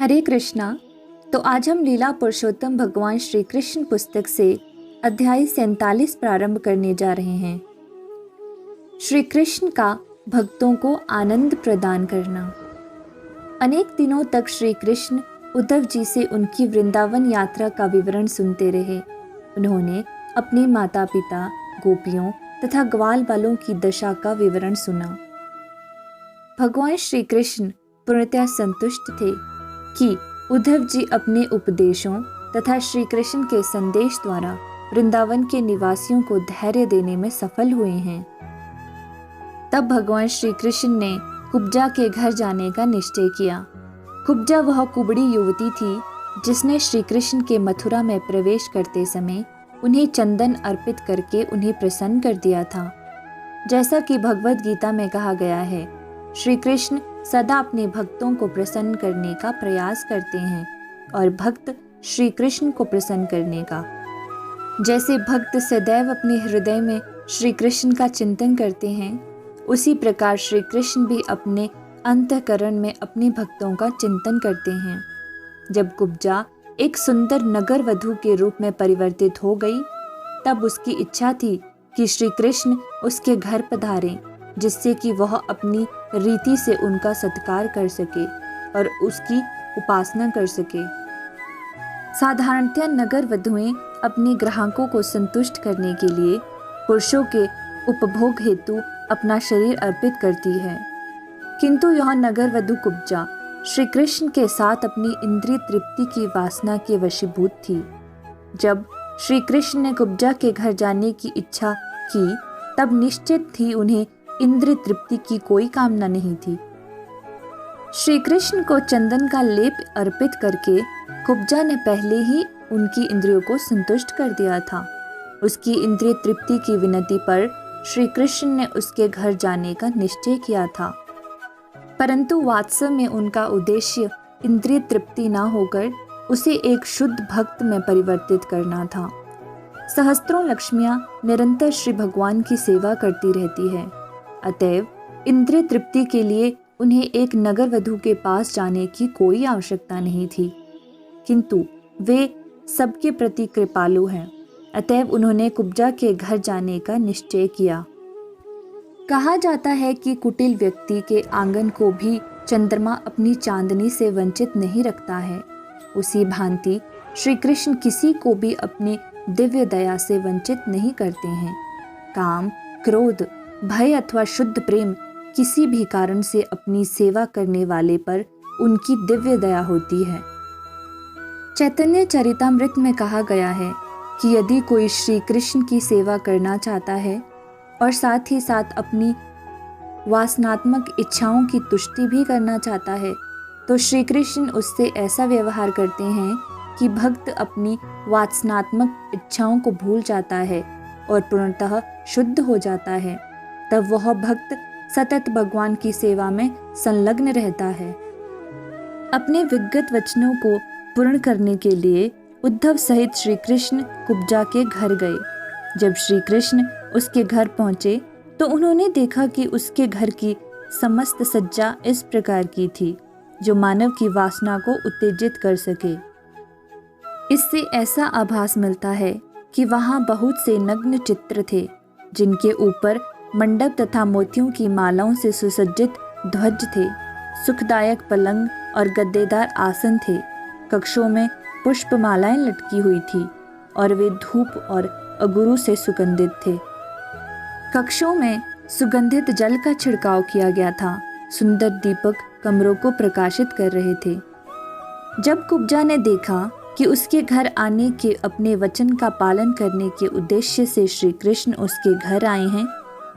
हरे कृष्णा। तो आज हम लीला पुरुषोत्तम भगवान श्री कृष्ण पुस्तक से अध्याय 47 प्रारंभ करने जा रहे हैं। श्री कृष्ण का भक्तों को आनंद प्रदान करना। अनेक दिनों तक श्री कृष्ण उद्धव जी से उनकी वृंदावन यात्रा का विवरण सुनते रहे। उन्होंने अपने माता पिता, गोपियों तथा ग्वाल बालों की दशा का विवरण सुना। भगवान श्री कृष्ण पूर्णतः संतुष्ट थे कि उद्धव जी अपने उपदेशों तथा श्री कृष्ण के संदेश द्वारा वृंदावन के निवासियों को धैर्य देने में सफल हुए हैं। तब भगवान श्री कृष्ण ने कुब्जा के घर जाने का निश्चय किया। कुब्जा वह कुबड़ी युवती थी जिसने श्री कृष्ण के मथुरा में प्रवेश करते समय उन्हें चंदन अर्पित करके उन्हें प्रसन्न कर दिया था। जैसा कि भगवद गीता में कहा गया है, श्री कृष्ण सदा अपने भक्तों को प्रसन्न करने का प्रयास करते हैं और भक्त श्री कृष्ण को प्रसन्न करने का। जैसे भक्त सदैव अपने हृदय में श्री कृष्ण का चिंतन करते हैं, उसी प्रकार श्री कृष्ण भी अपने अंतःकरण में अपने भक्तों का चिंतन करते हैं। जब कुब्जा एक सुंदर नगर वधू के रूप में परिवर्तित हो गई, तब उसकी इच्छा थी कि श्री कृष्ण उसके घर पधारें, जिससे कि वह अपनी रीति से उनका सत्कार कर सके और उसकी उपासना कर सके। साधारणतः नगर वधुएं अपने ग्राहकों को संतुष्ट करने के लिए पुरुषों के उपभोग हेतु अपना शरीर अर्पित करती है, किंतु यह नगर वधु कुब्जा श्री कृष्ण के साथ अपनी इंद्रिय तृप्ति की वासना के वशीभूत थी। जब श्री कृष्ण ने कुब्जा के घर जाने की इच्छा की, तब निश्चित थी उन्हें इंद्रिय तृप्ति की कोई कामना नहीं थी। श्री कृष्ण को चंदन का लेप अर्पित करके कुब्जा ने पहले ही उनकी इंद्रियों को संतुष्ट कर दिया था। उसकी इंद्रिय तृप्ति की विनती पर श्री कृष्ण ने उसके घर जाने का निश्चय किया था, परंतु वास्तव में उनका उद्देश्य इंद्रिय तृप्ति न होकर उसे एक शुद्ध भक्त में परिवर्तित करना था। सहस्त्रों लक्ष्मियां निरंतर श्री भगवान की सेवा करती रहती है, अतएव इंद्रिय तृप्ति के लिए उन्हें एक नगर वधु के पास जाने की कोई आवश्यकता नहीं थी, किंतु वे सबके प्रति कृपालु हैं, अतएव उन्होंने कुब्जा के घर जाने का निश्चय किया। कहा जाता है कि कुटिल व्यक्ति के आंगन को भी चंद्रमा अपनी चांदनी से वंचित नहीं रखता है। उसी भांति श्री कृष्ण किसी को भी अपने दिव्य दया से वंचित नहीं करते हैं। काम, क्रोध, भय अथवा शुद्ध प्रेम किसी भी कारण से अपनी सेवा करने वाले पर उनकी दिव्य दया होती है। चैतन्य चरितामृत में कहा गया है कि यदि कोई श्री कृष्ण की सेवा करना चाहता है और साथ ही साथ अपनी वासनात्मक इच्छाओं की तुष्टि भी करना चाहता है, तो श्री कृष्ण उससे ऐसा व्यवहार करते हैं कि भक्त अपनी वासनात्मक इच्छाओं को भूल जाता है और पूर्णतः शुद्ध हो जाता है। तब वह भक्त सतत भगवान की सेवा में संलग्न रहता है। अपने विगत वचनों को पूर्ण करने के लिए उद्धव सहित श्री कृष्ण कुब्जा के घर गए। जब श्री कृष्ण उसके घर पहुंचे तो उन्होंने देखा कि उसके घर की समस्त सज्जा इस प्रकार की थी जो मानव की वासना को उत्तेजित कर सके। इससे ऐसा आभास मिलता है कि वहां बहुत से नग्न चित्र थे, जिनके ऊपर मंडप तथा मोतियों की मालाओं से सुसज्जित ध्वज थे। सुखदायक पलंग और गद्देदार आसन थे। कक्षों में पुष्पमालाएं लटकी हुई थी और वे धूप और अगुरु से सुगंधित थे। कक्षों में सुगंधित जल का छिड़काव किया गया था। सुंदर दीपक कमरों को प्रकाशित कर रहे थे। जब कुब्जा ने देखा कि उसके घर आने के अपने वचन का पालन करने के उद्देश्य से श्री कृष्ण उसके घर आए हैं,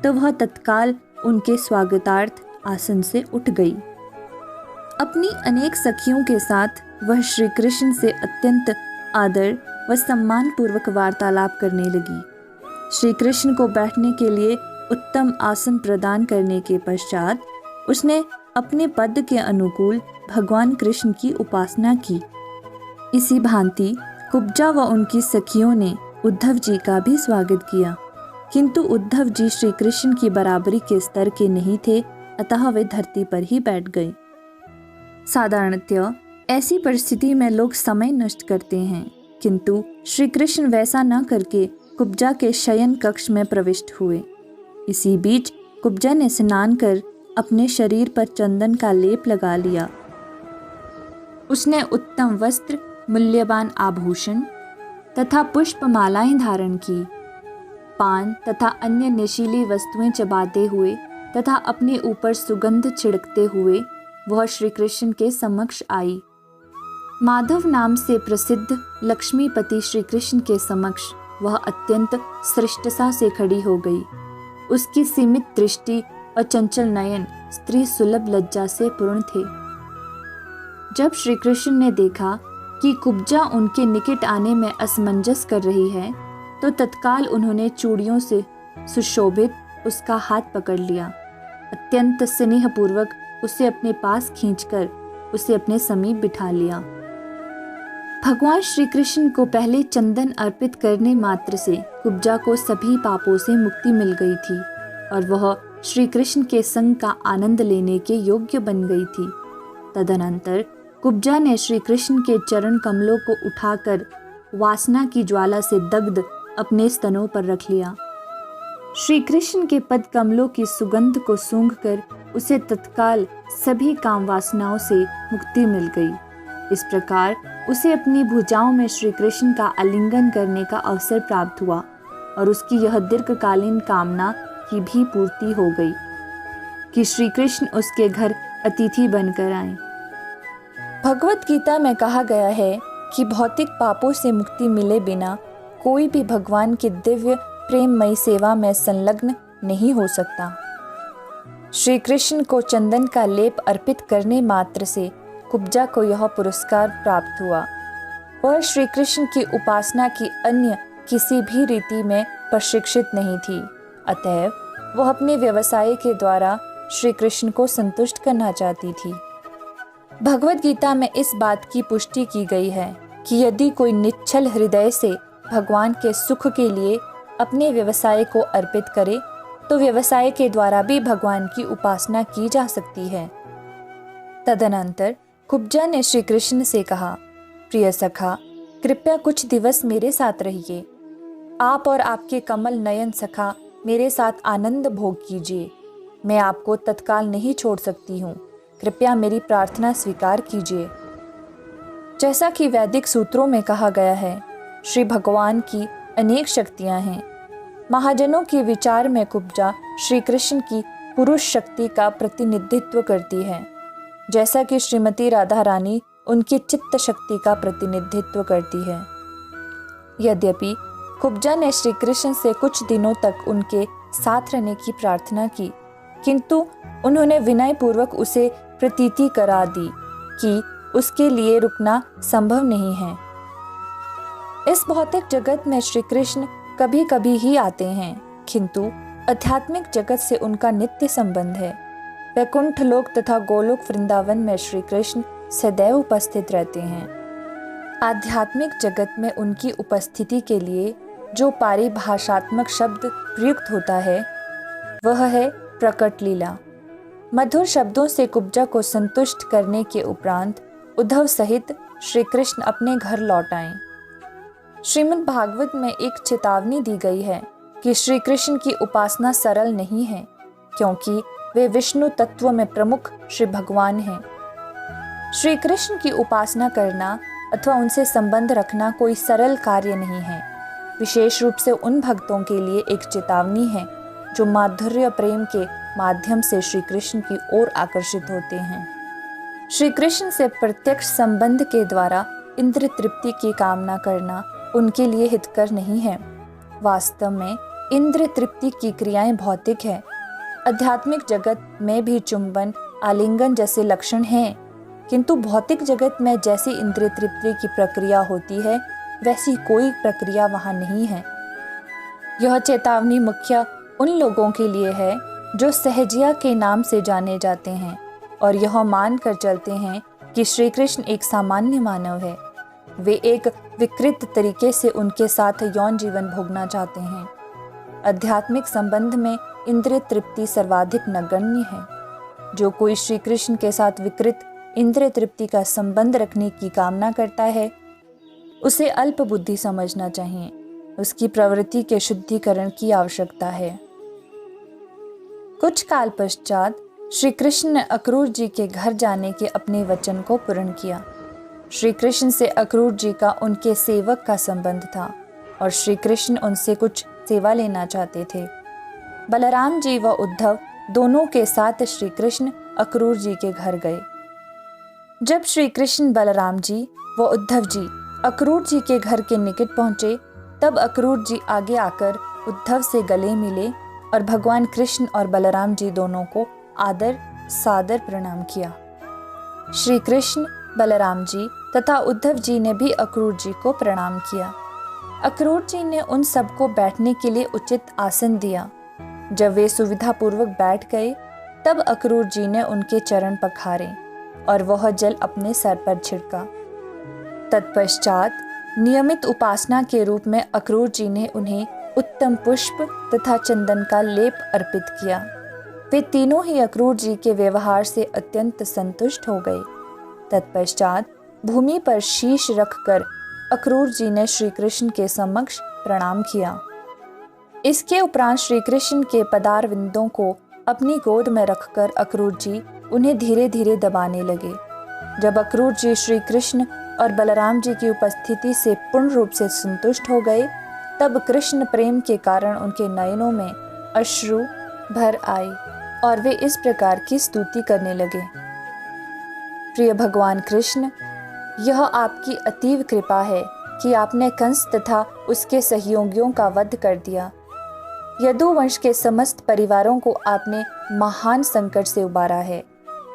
तो वह तत्काल उनके स्वागतार्थ आसन से उठ गई। अपनी अनेक सखियों के साथ वह श्री कृष्ण से अत्यंत आदर व सम्मान पूर्वक वार्तालाप करने लगी। श्री कृष्ण को बैठने के लिए उत्तम आसन प्रदान करने के पश्चात उसने अपने पद के अनुकूल भगवान कृष्ण की उपासना की। इसी भांति कुब्जा व उनकी सखियों ने उद्धव जी का भी स्वागत किया, किंतु उद्धव जी श्री कृष्ण की बराबरी के स्तर के नहीं थे, अतः वे धरती पर ही बैठ गए। साधारणतः ऐसी परिस्थिति में लोग समय नष्ट करते हैं, किंतु श्री कृष्ण वैसा न करके कुब्जा के शयन कक्ष में प्रविष्ट हुए। इसी बीच कुब्जा ने स्नान कर अपने शरीर पर चंदन का लेप लगा लिया। उसने उत्तम वस्त्र, मूल्यवान आभूषण तथा पुष्पमालाएं धारण की। पान तथा अन्य नशीली वस्तुएं चबाते हुए तथा अपने ऊपर सुगंध छिड़कते हुए वह श्री कृष्ण के समक्ष आई। माधव नाम से प्रसिद्ध लक्ष्मीपति श्री कृष्ण के समक्ष वह अत्यंत श्रेष्ठता से खड़ी हो गई। उसकी सीमित दृष्टि और चंचल नयन स्त्री सुलभ लज्जा से पूर्ण थे। जब श्री कृष्ण ने देखा कि कुब्जा उनके निकट आने में असमंजस कर रही है, तो तत्काल उन्होंने चूड़ियों से सुशोभित उसका हाथ पकड़ लिया। अत्यंत स्नेहपूर्वक उसे अपने पास खींचकर उसे अपने समीप बिठा लिया। भगवान श्री कृष्ण को पहले चंदन अर्पित करने मात्र से कुब्जा को सभी पापों से मुक्ति मिल गई थी और वह श्री कृष्ण के संग का आनंद लेने के योग्य बन गई थी। तदनंतर कुब्जा ने श्री कृष्ण के चरण कमलों को उठाकर वासना की ज्वाला से दग्ध अपने स्तनों पर रख लिया। श्री कृष्ण के पद कमलों की सुगंध को सूंघकर उसे तत्काल सभी काम वासनाओं से मुक्ति मिल गई। इस प्रकार उसे अपनी भुजाओं में श्री कृष्ण का आलिंगन करने का अवसर प्राप्त हुआ और उसकी यह दीर्घकालीन कामना की भी पूर्ति हो गई कि श्री कृष्ण उसके घर अतिथि बनकर आए। भगवत गीता में कहा गया है कि भौतिक पापों से मुक्ति मिले बिना कोई भी भगवान की दिव्य प्रेममयी सेवा में संलग्न नहीं हो सकता। श्री कृष्ण को चंदन का लेप अर्पित करने मात्र से कुब्जा को यह पुरस्कार प्राप्त हुआ। वह श्री कृष्ण की उपासना की अन्य किसी भी रीति में प्रशिक्षित नहीं थी, अतएव वह अपने व्यवसाय के द्वारा श्री कृष्ण को संतुष्ट करना चाहती थी। भगवत गीता में इस बात की पुष्टि की गई है कि यदि कोई निश्चल हृदय से भगवान के सुख के लिए अपने व्यवसाय को अर्पित करे तो व्यवसाय के द्वारा भी भगवान की उपासना की जा सकती है। तदनंतर कुब्जा ने श्री कृष्ण से कहा, प्रिय सखा, कृपया कुछ दिवस मेरे साथ रहिए। आप और आपके कमल नयन सखा मेरे साथ आनंद भोग कीजिए। मैं आपको तत्काल नहीं छोड़ सकती हूँ, कृपया मेरी प्रार्थना स्वीकार कीजिए। जैसा कि वैदिक सूत्रों में कहा गया है, श्री भगवान की अनेक शक्तियाँ हैं। महाजनों के विचार में कुब्जा श्री कृष्ण की पुरुष शक्ति का प्रतिनिधित्व करती है, जैसा कि श्रीमती राधा रानी उनकी चित्त शक्ति का प्रतिनिधित्व करती है। यद्यपि कुब्जा ने श्री कृष्ण से कुछ दिनों तक उनके साथ रहने की प्रार्थना की, किंतु उन्होंने विनय पूर्वक उसे प्रतीति करा दी कि उसके लिए रुकना संभव नहीं है। इस भौतिक जगत में श्री कृष्ण कभी कभी ही आते हैं, किंतु आध्यात्मिक जगत से उनका नित्य संबंध है। वैकुंठ लोक तथा गोलोक वृंदावन में श्री कृष्ण सदैव उपस्थित रहते हैं। आध्यात्मिक जगत में उनकी उपस्थिति के लिए जो पारिभाषात्मक शब्द प्रयुक्त होता है वह है प्रकट लीला। मधुर शब्दों से कुब्जा को संतुष्ट करने के उपरांत उद्धव सहित श्री कृष्ण अपने घर लौट आए। श्रीमद् भागवत में एक चेतावनी दी गई है कि श्री कृष्ण की उपासना सरल नहीं है, क्योंकि वे विष्णु तत्व में प्रमुख श्री भगवान हैं। श्री कृष्ण की उपासना करना अथवा उनसे संबंध रखना कोई सरल कार्य नहीं है। विशेष रूप से उन भक्तों के लिए एक चेतावनी है जो माधुर्य प्रेम के माध्यम से श्री कृष्ण की ओर आकर्षित होते हैं। श्री कृष्ण से प्रत्यक्ष संबंध के द्वारा इंद्र तृप्ति की कामना करना उनके लिए हितकर नहीं है। वास्तव में इंद्र तृप्ति की क्रियाएं भौतिक है। आध्यात्मिक जगत में भी चुंबन, आलिंगन जैसे लक्षण हैं, किंतु भौतिक जगत में जैसी इंद्रिय तृप्ति की प्रक्रिया होती है वैसी कोई प्रक्रिया वहाँ नहीं है। यह चेतावनी मुख्य उन लोगों के लिए है जो सहजिया के नाम से जाने जाते हैं और यह मान कर चलते हैं कि श्री कृष्ण एक सामान्य मानव है। वे एक विकृत तरीके से उनके साथ यौन जीवन भोगना चाहते हैं। आध्यात्मिक संबंध में इंद्रिय तृप्ति सर्वाधिक नगण्य है। जो कोई श्री कृष्ण के साथ विकृत इंद्रिय तृप्ति का संबंध रखने की कामना करता है, उसे अल्प बुद्धि समझना चाहिए। उसकी प्रवृत्ति के शुद्धिकरण की आवश्यकता है। कुछ काल पश्चात श्री कृष्ण ने अक्रूर जी के घर जाने के अपने वचन को पूर्ण किया। श्री कृष्ण से अक्रूर जी का उनके सेवक का संबंध था और श्री कृष्ण उनसे कुछ सेवा लेना चाहते थे। बलराम जी व उद्धव दोनों के साथ श्री कृष्ण अक्रूर जी के घर गए। जब श्री कृष्ण बलराम जी व उद्धव जी अक्रूर जी के घर के निकट पहुंचे, तब अक्रूर जी आगे आकर उद्धव से गले मिले और भगवान कृष्ण और बलराम जी दोनों को आदर सादर प्रणाम किया। श्री कृष्ण, बलराम जी तथा उद्धव जी ने भी अक्रूर जी को प्रणाम किया। अक्रूर जी ने उन सबको बैठने के लिए उचित आसन दिया। जब वे सुविधापूर्वक बैठ गए, तब अक्रूर जी ने उनके चरण पखारे और वह जल अपने सर पर छिड़का। तत्पश्चात नियमित उपासना के रूप में अक्रूर जी ने उन्हें उत्तम पुष्प तथा चंदन का लेप अर्पित किया। वे तीनों ही अक्रूर जी के व्यवहार से अत्यंत संतुष्ट हो गए। तत्पश्चात भूमि पर शीश रखकर अक्रूर जी ने श्री कृष्ण के समक्ष प्रणाम किया। इसके उपरांत श्री कृष्ण के पदारविंदों को अपनी गोद में रखकर अक्रूर जी उन्हें धीरे धीरे दबाने लगे। जब अक्रूर जी श्री कृष्ण और बलराम जी की उपस्थिति से पूर्ण रूप से संतुष्ट हो गए, तब कृष्ण प्रेम के कारण उनके नयनों में अश्रु भर आए और वे इस प्रकार की स्तुति करने लगे। प्रिय भगवान कृष्ण, यह आपकी अतीव कृपा है कि आपने कंस तथा उसके सहयोगियों का वध कर दिया। यदुवंश के समस्त परिवारों को आपने महान संकट से उबारा है।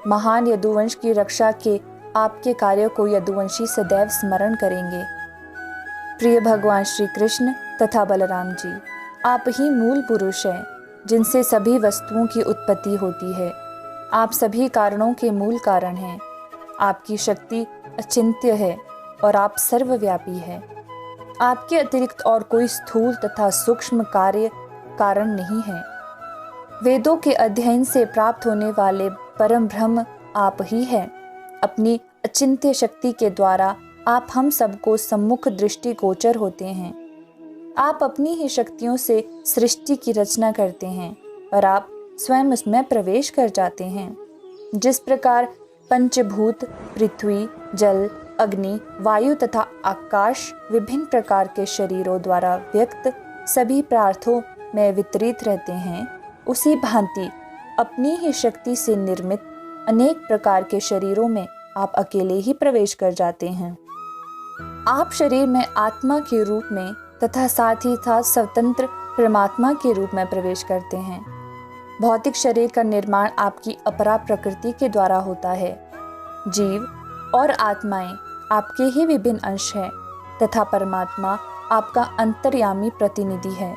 महान यदुवंश की रक्षा के आपके कार्यों को यदुवंशी सदैव स्मरण करेंगे। प्रिय भगवान श्री कृष्ण तथा बलराम जी, आप ही मूल पुरुष हैं, जिनसे सभी वस्तुओं की उत्पत्ति होती है। आप सभी कारणों के मूल कारण हैं। आपकी शक्ति अचिंत्य है और आप सर्वव्यापी हैं। आपके अतिरिक्त और कोई स्थूल तथा सूक्ष्म कार्य कारण नहीं है। वेदों के अध्ययन से प्राप्त होने वाले परम ब्रह्म आप ही हैं। अपनी अचिंत्य शक्ति के द्वारा आप हम सबको सम्मुख दृष्टि गोचर होते हैं। आप अपनी ही शक्तियों से सृष्टि की रचना करते हैं और आप स्वयं उसमें प्रवेश कर जाते हैं। जिस प्रकार पंचभूत पृथ्वी, जल, अग्नि, वायु तथा आकाश विभिन्न प्रकार के शरीरों द्वारा व्यक्त सभी पदार्थों में वितरित रहते हैं, उसी भांति अपनी ही शक्ति से निर्मित अनेक प्रकार के शरीरों में आप अकेले ही प्रवेश कर जाते हैं। आप शरीर में आत्मा के रूप में तथा साथ ही साथ स्वतंत्र परमात्मा के रूप में प्रवेश करते हैं। भौतिक शरीर का निर्माण आपकी अपरा प्रकृति के द्वारा होता है। जीव और आत्माएं आपके ही विभिन्न अंश हैं तथा परमात्मा आपका अंतर्यामी प्रतिनिधि है।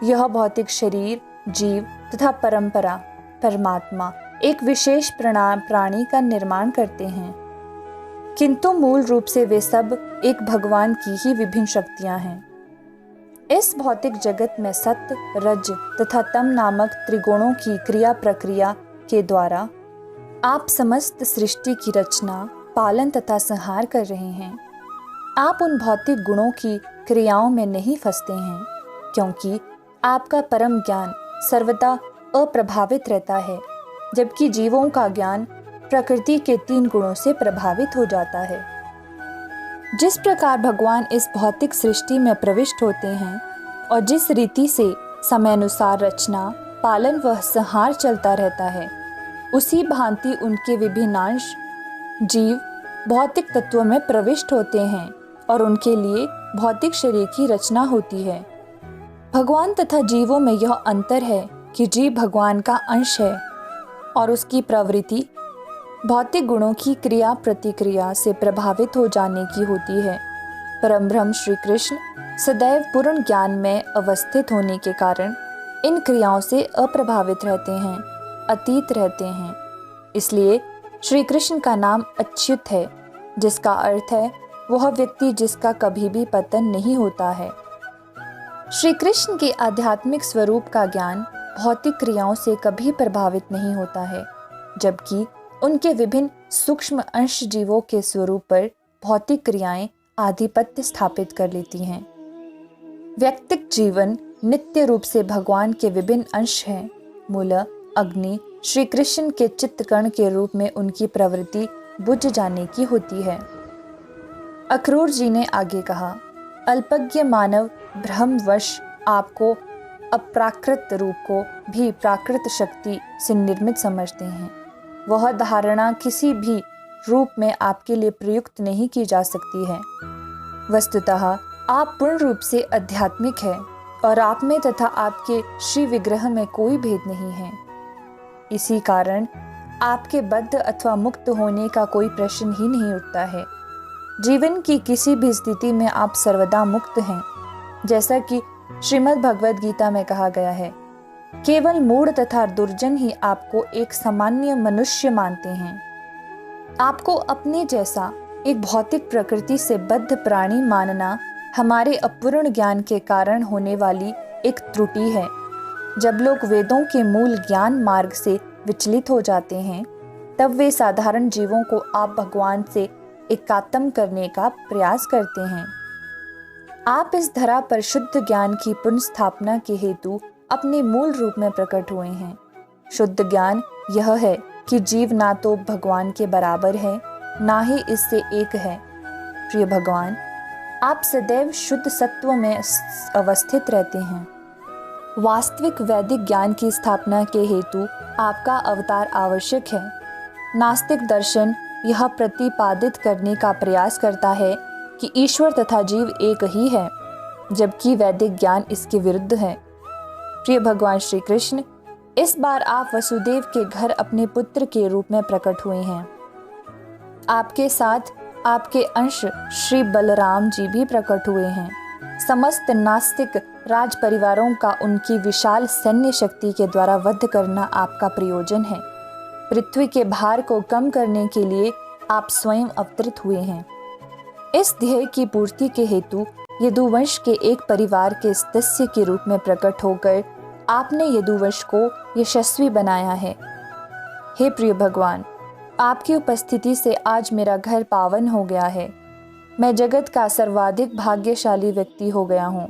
यह भौतिक शरीर, जीव तथा परंपरा परमात्मा एक विशेष प्राणी का निर्माण करते हैं, किंतु मूल रूप से वे सब एक भगवान की ही विभिन्न शक्तियां हैं। इस भौतिक जगत में सत्य, रज तथा तम नामक त्रिगुणों की क्रिया प्रक्रिया के द्वारा आप समस्त सृष्टि की रचना, पालन तथा संहार कर रहे हैं। आप उन भौतिक गुणों की क्रियाओं में नहीं फंसते हैं, क्योंकि आपका परम ज्ञान सर्वदा अप्रभावित रहता है, जबकि जीवों का ज्ञान प्रकृति के 3 गुणों से प्रभावित हो जाता है। जिस प्रकार भगवान इस भौतिक सृष्टि में प्रविष्ट होते हैं और जिस रीति से समयानुसार रचना, पालन व संहार चलता रहता है, उसी भांति उनके विभिन्नांश जीव भौतिक तत्वों में प्रविष्ट होते हैं और उनके लिए भौतिक शरीर की रचना होती है। भगवान तथा जीवों में यह अंतर है कि जीव भगवान का अंश है और उसकी प्रवृत्ति भौतिक गुणों की क्रिया प्रतिक्रिया से प्रभावित हो जाने की होती है। परम ब्रह्म श्री कृष्ण सदैव पूर्ण ज्ञान में अवस्थित होने के कारण इन क्रियाओं से अप्रभावित रहते हैं, अतीत रहते हैं। इसलिए श्री कृष्ण का नाम अच्युत है, जिसका अर्थ है वह व्यक्ति जिसका कभी भी पतन नहीं होता है। श्री कृष्ण के आध्यात्मिक स्वरूप का ज्ञान भौतिक क्रियाओं से कभी प्रभावित नहीं होता है, जबकि उनके विभिन्न सूक्ष्म अंश जीवों के स्वरूप पर भौतिक क्रियाएं आधिपत्य स्थापित कर लेती हैं। व्यक्तिक जीवन नित्य रूप से भगवान के विभिन्न अंश हैं। मूल अग्नि श्री कृष्ण के चित्तकर्ण के रूप में उनकी प्रवृत्ति बुझ जाने की होती है। अक्रूर जी ने आगे कहा, अल्पज्ञ मानव भ्रमवश आपको अप्राकृत रूप को भी प्राकृत शक्ति से निर्मित समझते हैं। वह धारणा किसी भी रूप में आपके लिए प्रयुक्त नहीं की जा सकती है। वस्तुतः आप पूर्ण रूप से आध्यात्मिक हैं और आप में तथा आपके श्री विग्रह में कोई भेद नहीं है। इसी कारण आपके बद्ध अथवा मुक्त होने का कोई प्रश्न ही नहीं उठता है। जीवन की किसी भी स्थिति में आप सर्वदा मुक्त हैं। जैसा कि श्रीमद् भगवद गीता में कहा गया है, केवल मूढ़ तथा दुर्जन ही आपको एक सामान्य मनुष्य मानते हैं। आपको अपने जैसा एक भौतिक प्रकृति से बद्ध प्राणी मानना हमारे अपूर्ण ज्ञान के कारण होने वाली एक त्रुटि है। जब लोग वेदों के मूल ज्ञान मार्ग से विचलित हो जाते हैं, तब वे साधारण जीवों को आप भगवान से एकात्म करने का प्रयास करते हैं। आप इस धरा पर शुद्ध ज्ञान की पुनर्स्थापना के हेतु अपने मूल रूप में प्रकट हुए हैं। शुद्ध ज्ञान यह है कि जीव ना तो भगवान के बराबर है, ना ही इससे एक है। प्रिय भगवान, आप सदैव शुद्ध सत्व में अवस्थित रहते हैं। वास्तविक वैदिक ज्ञान की स्थापना के हेतु आपका अवतार आवश्यक है। नास्तिक दर्शन यह प्रतिपादित करने का प्रयास करता है कि ईश्वर तथा जीव एक ही है, जबकि वैदिक ज्ञान इसके विरुद्ध है। प्रिय भगवान श्री कृष्ण, इस बार आप वसुदेव के घर अपने पुत्र के रूप में प्रकट हुए हैं। आपके साथ आपके अंश श्री बलराम जी भी प्रकट हुए हैं। समस्त नास्तिक राज परिवारों का उनकी विशाल सैन्य शक्ति के द्वारा वध करना आपका प्रयोजन है। पृथ्वी के भार को कम करने के लिए आप स्वयं अवतरित हुए हैं। इस ध्येय की पूर्ति के हेतु यदुवंश के एक परिवार के सदस्य के रूप में प्रकट होकर आपने यदुवंश को यशस्वी बनाया है। हे प्रिय भगवान, आपकी उपस्थिति से आज मेरा घर पावन हो गया है। मैं जगत का सर्वाधिक भाग्यशाली व्यक्ति हो गया हूँ।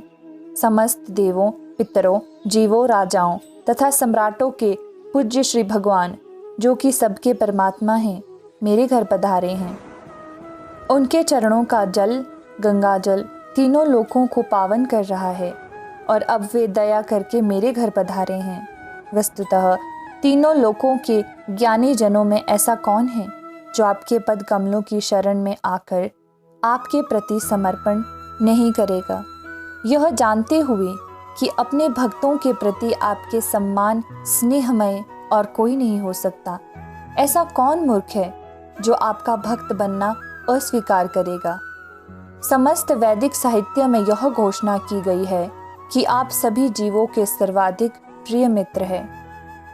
समस्त देवों, पितरों, जीवों, राजाओं तथा सम्राटों के पूज्य श्री भगवान, जो कि सबके परमात्मा हैं, मेरे घर पधारे हैं। उनके चरणों का जल, गंगा जल, तीनों लोकों को पावन कर रहा है और अब वे दया करके मेरे घर पधारे हैं। वस्तुतः तीनों लोकों के ज्ञानी जनों में ऐसा कौन है जो आपके पद कमलों की शरण में आकर आपके प्रति समर्पण नहीं करेगा, यह जानते हुए कि अपने भक्तों के प्रति आपके सम्मान स्नेहमय और कोई नहीं हो सकता। ऐसा कौन मूर्ख है जो आपका भक्त बनना अस्वीकार करेगा। समस्त वैदिक साहित्य में यह घोषणा की गई है कि आप सभी जीवों के सर्वाधिक प्रिय मित्र हैं।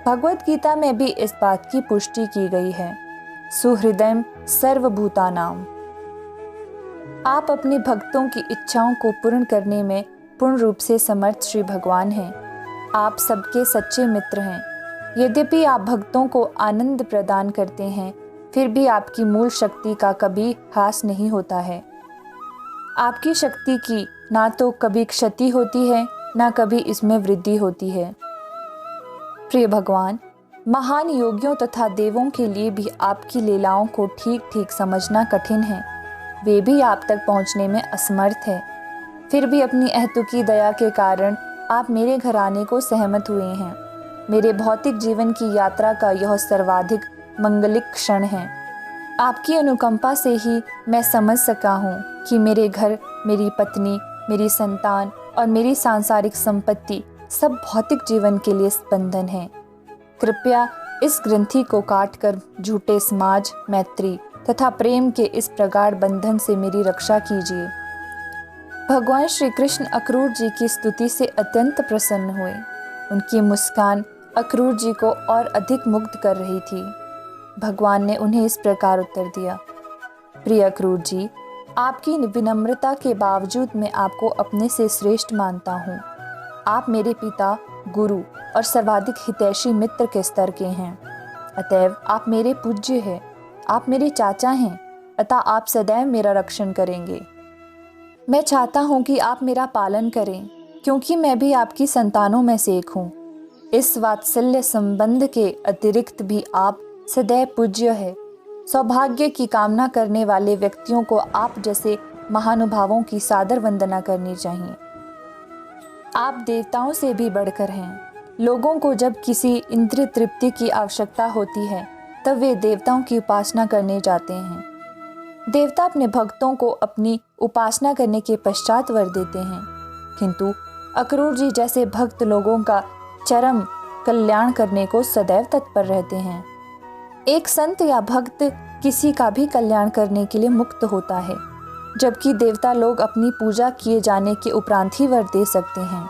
भगवद गीता में भी इस बात की पुष्टि की गई है। सुहृदयम सर्वभूतानाम। आप अपने भक्तों की इच्छाओं को पूर्ण करने में पूर्ण रूप से समर्थ श्री भगवान हैं। आप सबके सच्चे मित्र हैं। यद्यपि आप भक्तों को आनंद प्रदान करते हैं, फिर भी आपकी मूल शक्ति का कभी ह्रास नहीं होता है। आपकी शक्ति की ना तो कभी क्षति होती है, ना कभी इसमें वृद्धि होती है। प्रिय भगवान, महान योगियों तथा देवों के लिए भी आपकी लीलाओं को ठीक ठीक समझना कठिन है। वे भी आप तक पहुंचने में असमर्थ हैं। फिर भी अपनी अहेतुकी दया के कारण आप मेरे घर आने को सहमत हुए हैं। मेरे भौतिक जीवन की यात्रा का यह सर्वाधिक मंगलिक क्षण है। आपकी अनुकंपा से ही मैं समझ सका हूँ कि मेरे घर, मेरी पत्नी, मेरी संतान और मेरी सांसारिक संपत्ति सब भौतिक जीवन के लिए स्पंदन है। कृपया इस ग्रंथि को काटकर झूठे समाज, मैत्री तथा प्रेम के इस प्रगाढ़ बंधन से मेरी रक्षा कीजिए। भगवान श्री कृष्ण अक्रूर जी की स्तुति से अत्यंत प्रसन्न हुए। उनकी मुस्कान अक्रूर जी को और अधिक मुग्ध कर रही थी। भगवान ने उन्हें इस प्रकार उत्तर दिया, प्रिय अक्रूर जी, आपकी विनम्रता के बावजूद मैं आपको अपने से श्रेष्ठ मानता हूँ। आप मेरे पिता, गुरु और सर्वाधिक हितैषी मित्र के स्तर के हैं। अतएव आप मेरे पूज्य हैं। आप मेरे चाचा हैं, अतः आप सदैव मेरा रक्षण करेंगे। मैं चाहता हूँ कि आप मेरा पालन करें, क्योंकि मैं भी आपकी संतानों में से एक हूँ। इस वात्सल्य संबंध के अतिरिक्त भी आप सदैव पूज्य है। सौभाग्य की कामना करने वाले व्यक्तियों को आप जैसे महानुभावों की सादर वंदना करनी चाहिए। आप देवताओं से भी बढ़कर हैं। लोगों को जब किसी इंद्रिय तृप्ति की आवश्यकता होती है तब वे देवताओं की उपासना करने जाते हैं। देवता अपने भक्तों को अपनी उपासना करने के पश्चात वर देते हैं, किंतु अक्रूर जी जैसे भक्त लोगों का चरम कल्याण करने को सदैव तत्पर रहते हैं। एक संत या भक्त किसी का भी कल्याण करने के लिए मुक्त होता है, जबकि देवता लोग अपनी पूजा किए जाने के उपरांत ही वर दे सकते हैं।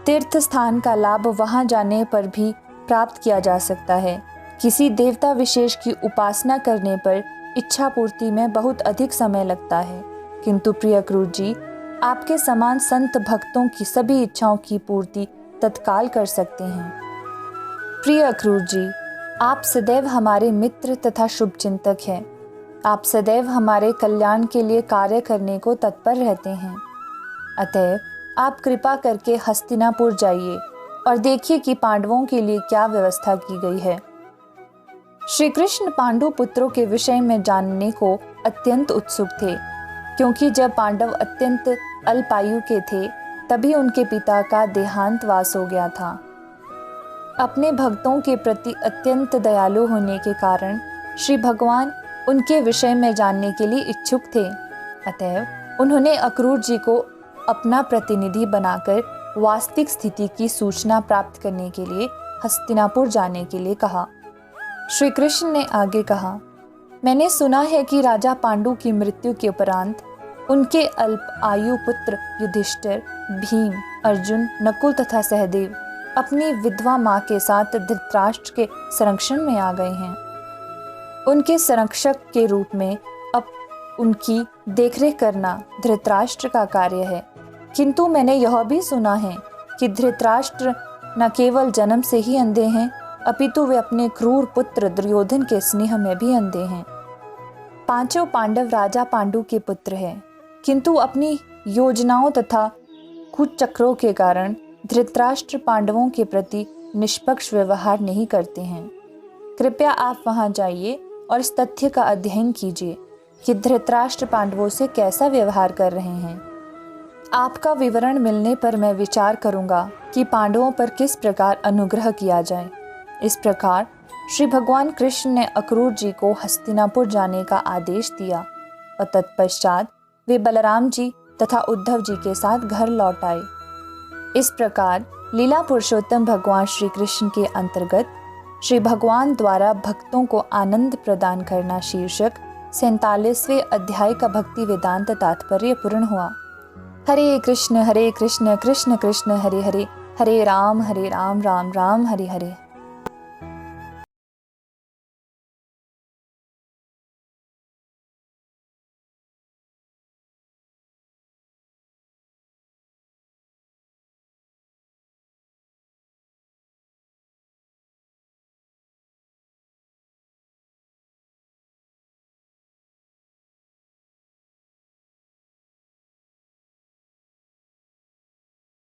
तीर्थ स्थान का लाभ वहां जाने पर भी प्राप्त किया जा सकता है। किसी देवता विशेष की उपासना करने पर इच्छा पूर्ति में बहुत अधिक समय लगता है, किंतु प्रिय अक्रूर जी, आपके समान संत भक्तों की सभी इच्छाओं की पूर्ति तत्काल कर सकते हैं। प्रिय अक्रूर जी, आप सदैव हमारे मित्र तथा शुभचिंतक हैं। आप सदैव हमारे कल्याण के लिए कार्य करने को तत्पर रहते हैं। अतएव आप कृपा करके हस्तिनापुर जाइए और देखिए कि पांडवों के लिए क्या व्यवस्था की गई है। श्री कृष्ण पांडु पुत्रों के विषय में जानने को अत्यंत उत्सुक थे, क्योंकि जब पांडव अत्यंत अल्पायु के थे तभी उनके पिता का देहांतवास हो गया था। अपने भक्तों के प्रति अत्यंत दयालु होने के कारण श्री भगवान उनके विषय में जानने के लिए इच्छुक थे। अतएव उन्होंने अक्रूर जी को अपना प्रतिनिधि बनाकर वास्तविक स्थिति की सूचना प्राप्त करने के लिए हस्तिनापुर जाने के लिए कहा। श्री कृष्ण ने आगे कहा, मैंने सुना है कि राजा पांडु की मृत्यु के उपरांत उनके अल्प आयु पुत्र युधिष्ठिर, भीम, अर्जुन, नकुल तथा सहदेव अपनी विधवा माँ के साथ धृतराष्ट्र के संरक्षण में आ गए हैं। उनके संरक्षक के रूप में अब उनकी देखरेख करना धृतराष्ट्र का कार्य है। किंतु मैंने यह भी सुना है कि धृतराष्ट्र न केवल जन्म से ही अंधे हैं, अपितु वे अपने क्रूर पुत्र दुर्योधन के स्नेह में भी अंधे हैं। पांचों पांडव राजा पांडु के पुत्र हैं, किंतु अपनी योजनाओं तथा कुचक्रों के कारण धृतराष्ट्र पांडवों के प्रति निष्पक्ष व्यवहार नहीं करते हैं। कृपया आप वहां जाइए और इस तथ्य का अध्ययन कीजिए कि धृतराष्ट्र पांडवों से कैसा व्यवहार कर रहे हैं। आपका विवरण मिलने पर मैं विचार करूंगा कि पांडवों पर किस प्रकार अनुग्रह किया जाए। इस प्रकार श्री भगवान कृष्ण ने अक्रूर जी को हस्तिनापुर जाने का आदेश दिया और तत्पश्चात वे बलराम जी तथा उद्धव जी के साथ घर लौट आए। इस प्रकार लीला पुरुषोत्तम भगवान श्री कृष्ण के अंतर्गत श्री भगवान द्वारा भक्तों को आनंद प्रदान करना शीर्षक 47वें अध्याय का भक्ति वेदांत तात्पर्य पूर्ण हुआ। हरे कृष्ण कृष्ण कृष्ण हरे हरे, हरे राम राम राम हरे हरे।